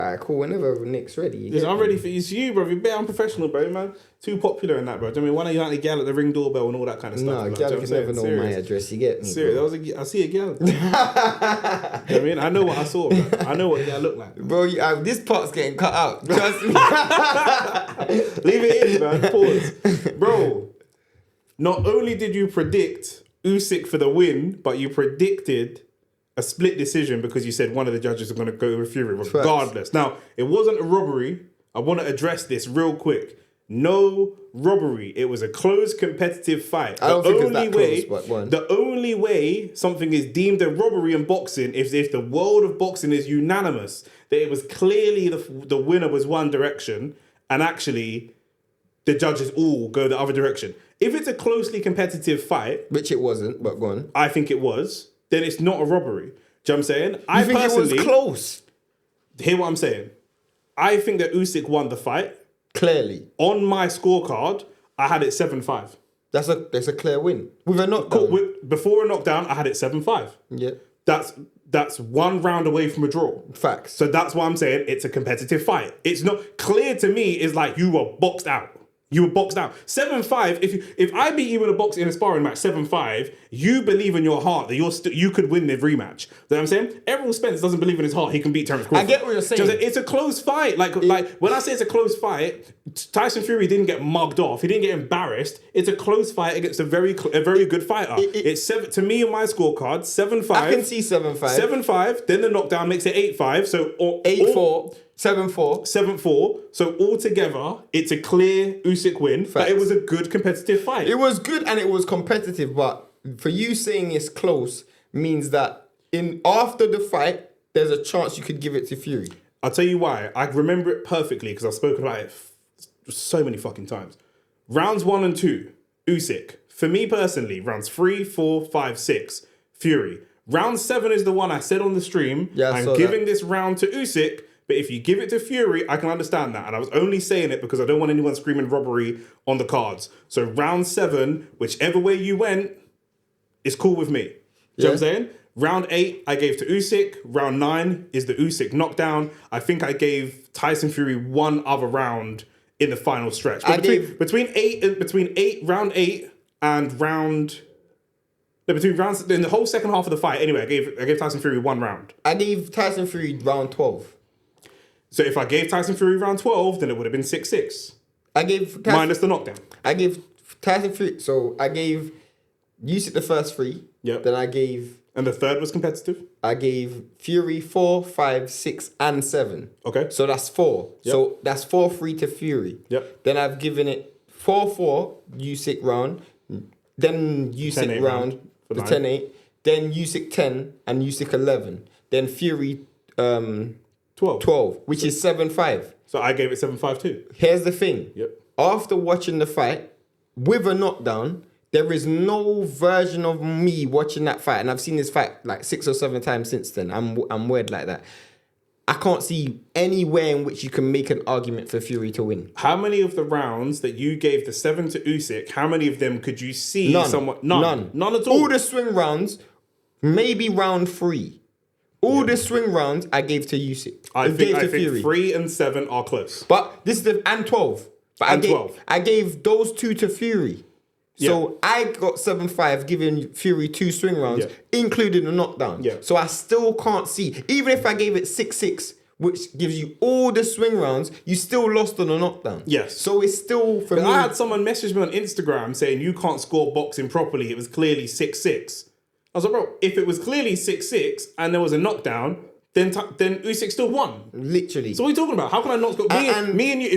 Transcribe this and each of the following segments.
Alright, cool. Whenever Nick's ready. Listen, I'm ready for you. It's you, bro. You're better unprofessional, bro, man. Too popular in that, bro. I mean, why don't you like the gal at the ring doorbell and all that kind of stuff? No, gal can never know my address. You get me? Serious. I see a gal. You know what I mean? I know what I saw, bro. I know what a gal looked like. Bro, this part's getting cut out. Trust me. Leave it in, man. Pause. Bro, not only did you predict Usyk for the win, but you predicted a split decision because you said one of the judges are going to go with Fury regardless. Facts. Now, it wasn't a robbery. I want to address this real quick. No robbery. It was a close competitive fight. I don't think it's that close, but one. The only way something is deemed a robbery in boxing is if the world of boxing is unanimous that it was clearly the winner was one direction and actually the judges all go the other direction. If it's a closely competitive fight... Which it wasn't, but go on. I think it was. Then it's not a robbery. Do you know what I'm saying? I think it was close? Hear what I'm saying. I think that Usyk won the fight. Clearly. On my scorecard, I had it 7-5. That's a clear win. With a knockdown. Before a knockdown, I had it 7-5. Yeah. That's one round away from a draw. Facts. So that's why I'm saying it's a competitive fight. It's not clear to me is like you were boxed out. You were boxed out. 7-5. If I beat you in a sparring match, 7-5, you believe in your heart that you could win the rematch. You know what I'm saying? Errol Spence doesn't believe in his heart he can beat Terence Crawford. I get what you're saying. It's a close fight. Like when I say it's a close fight, Tyson Fury didn't get mugged off. He didn't get embarrassed. It's a close fight against a very good fighter. It's to me on my scorecard, 7-5. I can see 7-5. 7-5. Then the knockdown makes it 8-5. So 8-4. 7-4. 7-4. So altogether, it's a clear Usyk win. Facts. But it was a good competitive fight. It was good and it was competitive, but for you saying it's close means that after the fight, there's a chance you could give it to Fury. I'll tell you why. I remember it perfectly because I've spoken about it so many fucking times. Rounds 1 and 2, Usyk. For me personally, rounds 3, 4, 5, 6, Fury. Round 7 is the one I said on the stream. Yeah, I'm giving this round to Usyk. But if you give it to Fury, I can understand that. And I was only saying it because I don't want anyone screaming robbery on the cards. So round 7, whichever way you went, is cool with me. You know what I'm saying? Round 8, I gave to Usyk. Round 9 is the Usyk knockdown. I think I gave Tyson Fury one other round in the final stretch. But between round 8 and round... No, between rounds... In the whole second half of the fight, anyway, I gave Tyson Fury one round. I gave Tyson Fury round 12. So if I gave Tyson Fury round 12, then it would have been 6-6. Minus the knockdown. I gave Tyson Fury... So I gave Usyk the first 3. Yep. Then I gave... And the third was competitive? I gave Fury 4, 5, 6, and 7. Okay. So that's 4. Yep. So that's 4-3 to Fury. Yep. Then I've given it 4-4 Usyk round. Then Usyk round the 10-8. Then Usyk 10 and Usyk 11. Then Fury... 12, which is 7-5. So I gave it 7-5 too. Here's the thing. Yep. After watching the fight, with a knockdown, there is no version of me watching that fight, and I've seen this fight like 6 or 7 times since then. I'm weird like that. I can't see anywhere in which you can make an argument for Fury to win. How many of the rounds that you gave the 7 to Usyk, how many of them could you see None. None at all? All the swing rounds, maybe round 3. All the swing rounds I gave to Usyk. I think 3 and 7 are close. But this is and 12. But 12. I gave those 2 to Fury. So I got 7-5, giving Fury 2 swing rounds, including the knockdown. Yeah. So I still can't see. Even if I gave it 6-6, which gives you all the swing rounds, you still lost on a knockdown. Yes. So it's still, for me... I had someone message me on Instagram saying, you can't score boxing properly. It was clearly 6-6. I was like, bro, if it was clearly 6-6 and there was a knockdown, then Usyk still won. Literally. So what are you talking about? How can I not score? Me and you,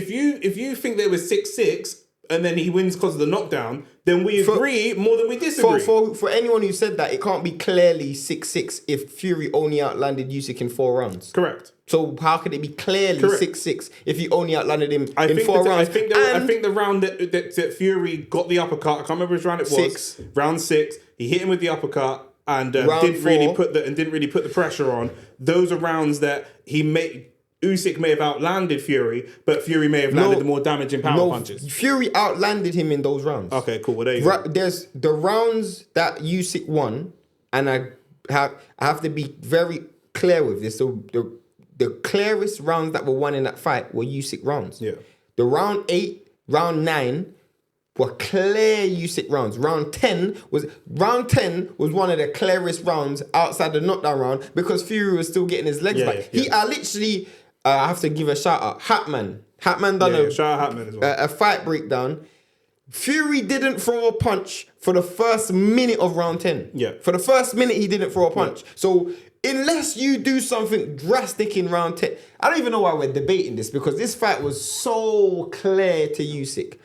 if you think there was 6-6 and then he wins because of the knockdown, then we agree more than we disagree. For anyone who said that, it can't be clearly 6-6 if Fury only outlanded Usyk in 4 rounds. Correct. So how could it be clearly 6-6 if he only outlanded him in 4 rounds? I think the round that Fury got the uppercut, I can't remember which round it was. Round 6. He hit him with the uppercut and didn't really put the pressure on. Those are rounds that Usyk may have outlanded Fury, but Fury may have landed the more damaging power punches. Fury outlanded him in those rounds. Okay, cool. Well, there you go. There's the rounds that Usyk won, and I have to be very clear with this. So the clearest rounds that were won in that fight were Usyk rounds. Yeah. The round 8, round 9 were clear Usyk rounds. Round 10 was one of the clearest rounds outside the knockdown round because Fury was still getting his legs back. I have to give a shout out. Hatman done shout out Hatman as well. A fight breakdown. Fury didn't throw a punch for the first minute of round 10. Yeah. For the first minute, he didn't throw a punch. Yeah. So unless you do something drastic in round 10, I don't even know why we're debating this because this fight was so clear to Usyk.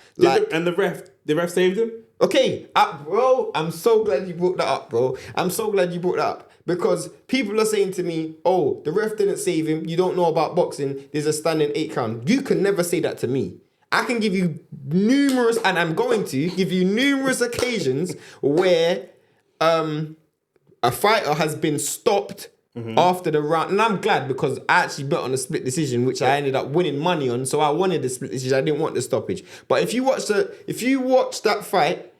And the ref saved him? Okay, bro, I'm so glad you brought that up, bro. I'm so glad you brought that up because people are saying to me, oh, the ref didn't save him. You don't know about boxing. There's a standing 8 count. You can never say that to me. I can give you numerous, and I'm going to give you numerous occasions where a fighter has been stopped after the round. And I'm glad because I actually bet on a split decision, which I ended up winning money on. So I wanted the split decision. I didn't want the stoppage. But if you watch that fight,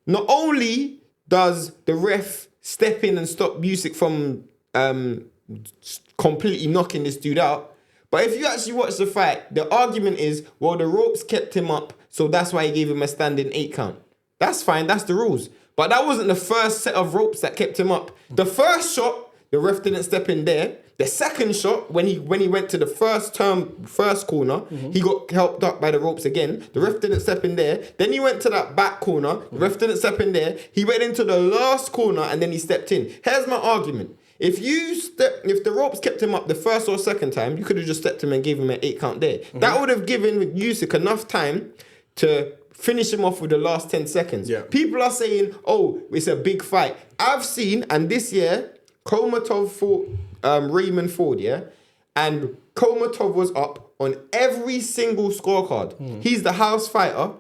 not only does the ref step in and stop Usyk from completely knocking this dude out, but if you actually watch the fight, the argument is, well, the ropes kept him up, so that's why he gave him a standing 8 count. That's fine, that's the rules. But that wasn't the first set of ropes that kept him up. The first shot, the ref didn't step in there. The second shot, when he went to the first corner, he got helped up by the ropes again. The ref didn't step in there. Then he went to that back corner. The ref didn't step in there. He went into the last corner and then he stepped in. Here's my argument. If the ropes kept him up the first or second time, you could have just stepped him and gave him an 8 count there. That would have given Usyk enough time to finish him off with the last 10 seconds. Yeah. People are saying, oh, it's a big fight. I've seen, and this year, Komatov fought Raymond Ford, yeah? And Komatov was up on every single scorecard. He's the house fighter.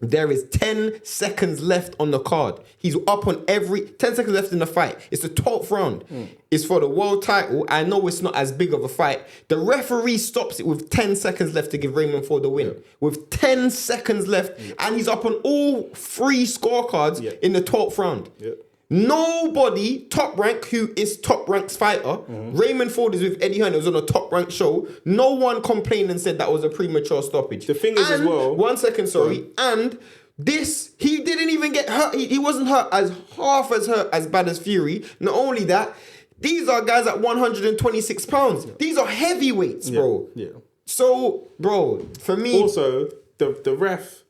There is 10 seconds left on the card. He's up on 10 seconds left in the fight. It's the 12th round. It's for the world title. I know it's not as big of a fight. The referee stops it with 10 seconds left to give Raymond Ford the win. Yeah. With 10 seconds left, and he's up on all 3 scorecards in the 12th round. Yeah. Nobody top rank who is top ranked fighter. Raymond Ford is with Eddie Hearn. It was on a top ranked show. No one complained and said that was a premature stoppage. The thing is as well. 1 second, sorry. And this, he didn't even get hurt. He wasn't hurt half as bad as Fury. Not only that, these are guys at 126 pounds. These are heavyweights, bro. Yeah. So, bro, for me. Also, the ref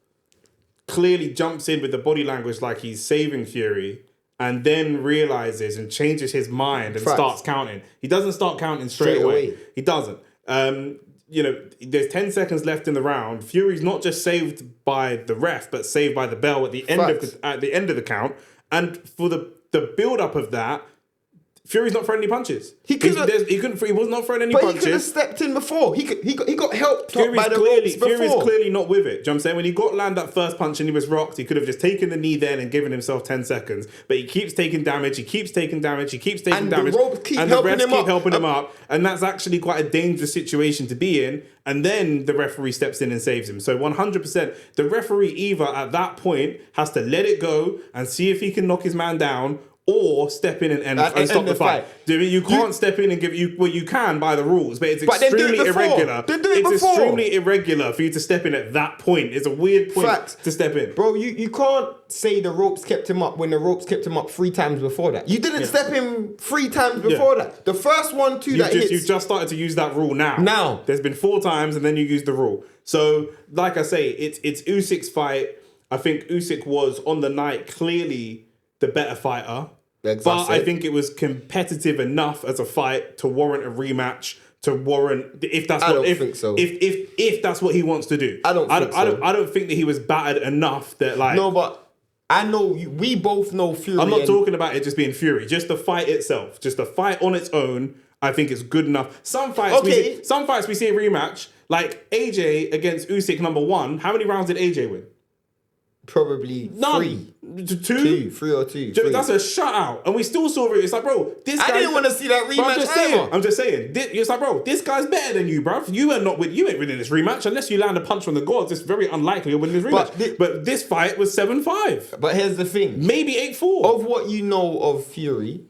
clearly jumps in with the body language like he's saving Fury. And then realizes and changes his mind and starts counting. He doesn't start counting straight away. He doesn't. There's 10 seconds left in the round. Fury's not just saved by the ref, but saved by the bell at the end of the count. And for the build up of that, Fury's not throwing any punches. He was not throwing any punches. But he could have stepped in before. He got helped by the ropes before. Fury's clearly not with it. Do you know what I'm saying? When he got land that first punch and he was rocked, he could have just taken the knee then and given himself 10 seconds. But he keeps taking damage. And the ropes keep helping him up. And that's actually quite a dangerous situation to be in. And then the referee steps in and saves him. So 100%, the referee either at that point has to let it go and see if he can knock his man down, or step in and stop the fight. You can't step in and give you. Well, you can by the rules, but it's extremely irregular. It's extremely irregular for you to step in at that point. It's a weird point to step in, bro. You can't say the ropes kept him up when the ropes kept him up 3 times before that. You didn't step him 3 times before that. The first one, you've just started to use that rule now. There's been 4 times, and then you use the rule. So, like I say, it's Usyk's fight. I think Usyk was on the night clearly the better fighter. But I think it was competitive enough as a fight to warrant a rematch, to warrant if that's if that's what he wants to do. I don't think that he was battered enough that like. No, but I know we both know Fury. I'm not talking about it just being Fury, just the fight itself, just the fight on its own. I think it's good enough. Some fights we see a rematch, like AJ against Usyk number 1. How many rounds did AJ win? Probably 3. 2? 3 or 2. That's a shutout. And we still saw it. It's like, bro, this guy... I didn't want to see that rematch I'm just saying. It's like, bro, this guy's better than you, bro. You ain't winning this rematch. Unless you land a punch from the gods, it's very unlikely you'll win this rematch. But this fight was 7-5. But here's the thing. Maybe 8-4. Of what you know of Fury,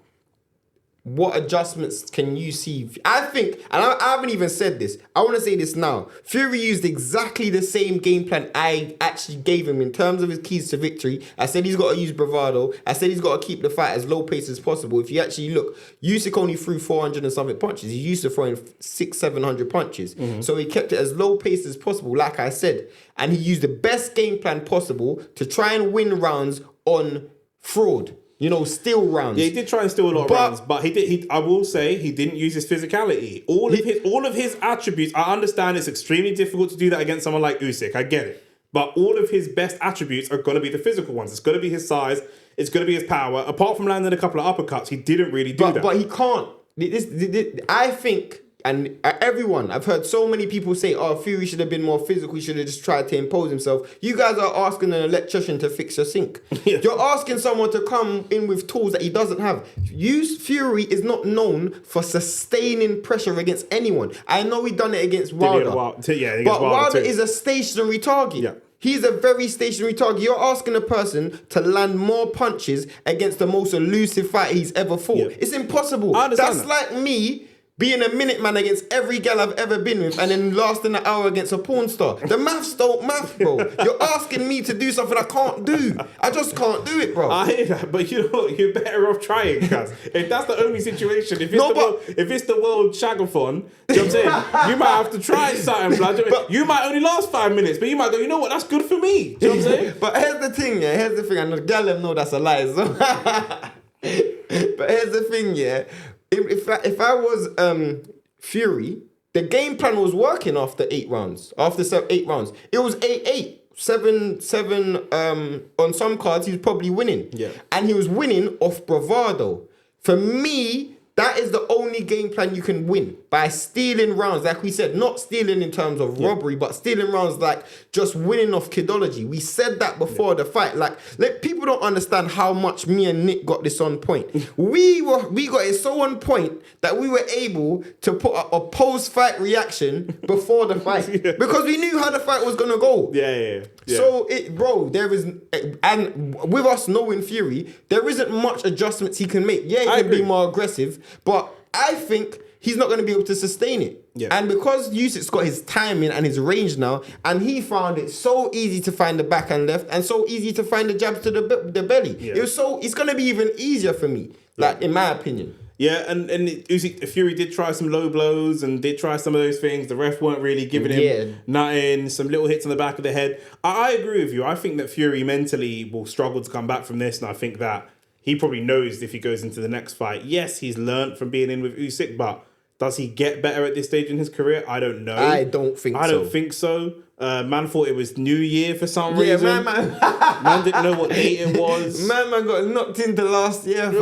what adjustments can you see? I think, and I haven't even said this, I want to say this now. Fury used exactly the same game plan I actually gave him in terms of his keys to victory. I said he's got to use bravado. I said he's got to keep the fight as low pace as possible. If you actually look, Usyk only threw 400 and something punches. He used to throwing 600-700 punches. So he kept it as low pace as possible, like I said. And he used the best game plan possible to try and win rounds on fraud. You know, steal rounds. Yeah, he did try and steal a lot of rounds, but I will say he didn't use his physicality. All of his attributes. I understand it's extremely difficult to do that against someone like Usyk. I get it, but all of his best attributes are going to be the physical ones. It's going to be his size. It's going to be his power. Apart from landing a couple of uppercuts, he didn't really do that. But he can't. I think. And everyone, I've heard so many people say, oh, Fury should have been more physical. He should have just tried to impose himself. You guys are asking an electrician to fix your sink. Yeah. You're asking someone to come in with tools that he doesn't have. Fury is not known for sustaining pressure against anyone. I know he done it against Wilder. But Wilder is a stationary target. Yeah. He's a very stationary target. You're asking a person to land more punches against the most elusive fighter he's ever fought. Yeah. It's impossible. That's like me being a minute man against every girl I've ever been with and then lasting an hour against a porn star. The maths don't math, bro. You're asking me to do something I can't do. I just can't do it, bro. I hear that, but you know what? You're better off trying, cuz. If that's the only situation, if it's the world shagathon, you know what I'm saying? You might have to try something, blood. You might only last 5 minutes, but you might go, you know what? That's good for me. Do you know what I'm saying? But here's the thing, and the girl them know that's a lie. So but here's the thing, yeah. If I was Fury, the game plan was working after 8 rounds. After 8 rounds, it was 8-8, 7-7. On some cards, he was probably winning. Yeah, and he was winning off bravado. For me, that is the only game plan you can win, by stealing rounds. Like we said, not stealing in terms of robbery, but stealing rounds like just winning off kidology. We said that before the fight. Like people don't understand how much me and Nick got this on point. We got it so on point that we were able to put a post-fight reaction before the fight because we knew how the fight was gonna go. Yeah. So there is, and with us knowing Fury, there isn't much adjustments he can make. Yeah, he can be more aggressive. But I think he's not going to be able to sustain it. Yeah. And because Usyk's got his timing and his range now, and he found it so easy to find the backhand left and so easy to find the jabs to the belly. Yeah. It's going to be even easier for me, in my opinion. Yeah, and Usyk, Fury did try some low blows and did try some of those things. The ref weren't really giving him nothing, some little hits on the back of the head. I agree with you. I think that Fury mentally will struggle to come back from this, and I think that he probably knows if he goes into the next fight. Yes, he's learnt from being in with Usyk, but does he get better at this stage in his career? I don't know. I don't think so. Man thought it was New Year for some reason. Man didn't know what date it was. Man got knocked into last year.